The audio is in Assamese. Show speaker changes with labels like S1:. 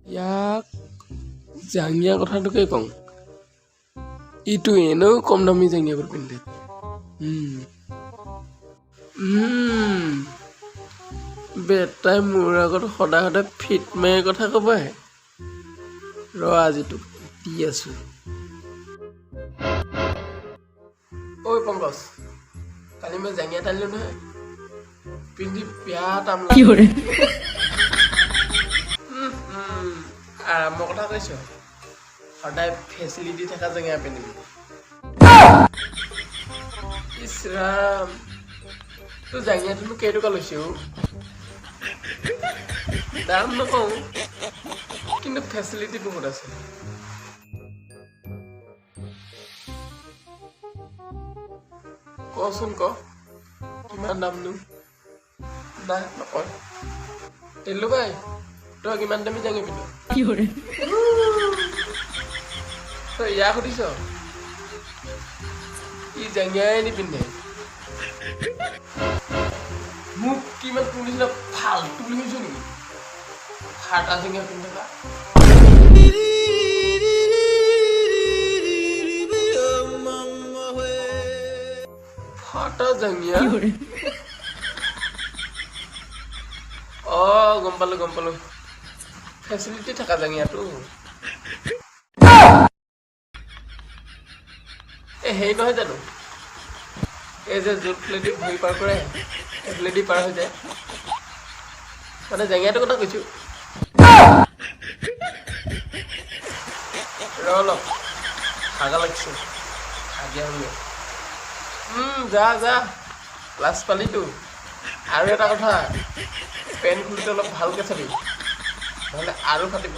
S1: ইয়াক জাঙিয়া কথাটোকে কওঁ ইটো এনেও কম দামী জাঙিয়াবোৰ পিন্ধে বেটাই মোৰ আগত সদায় সদায় ফিট মাৰি কথা ক'বাহে ৰ আজি তোক দি আছো ঐ পংকজ কালি মই জাঙিয়া টানিলো নহয় পিন্ধি বিয়া টান আৰামৰ কথা কৈছ সদায় ফেচিলিটি থকা জাঙিয়া পিন্ধিবি ইছ ৰাম তোৰ জাঙিয়াটোনো কেইটকা লৈছে দাম নকওঁ কিন্তু ফেচিলিটি বহুত আছে কচোন ক কিমান দামনো নাই নকয় তেলু ভাই তই কিমান দামী জাঙি পিন্ধ তই ইয়াক সুধিছ ই জাঙিয়াই নিপিন্ধে মোক কিমান তোৰ নিচিনা ফাল্টু বুলি কৈছ নেকি ফাটা জাঙিয়া পিন্ধা ফাটা জাঙিয়া গম পালো ফেচিলিটি থকা জাঙিয়াটো হেৰি নহয় জানো এই যে য'ত প্লেটি ভৰি পাৰ কৰে সেই প্লেটি পাৰ হৈ যায় মানে জাঙিয়াটোৰ কথা কৈছো ৰ অলপ হাগা লাগিছে হাগিয়া হ'লে যা ক্লাছ পালিতো আৰু এটা কথা পেন খুলিতে অলপ ভালকে চাবি নহ'লে আৰু ফাটিব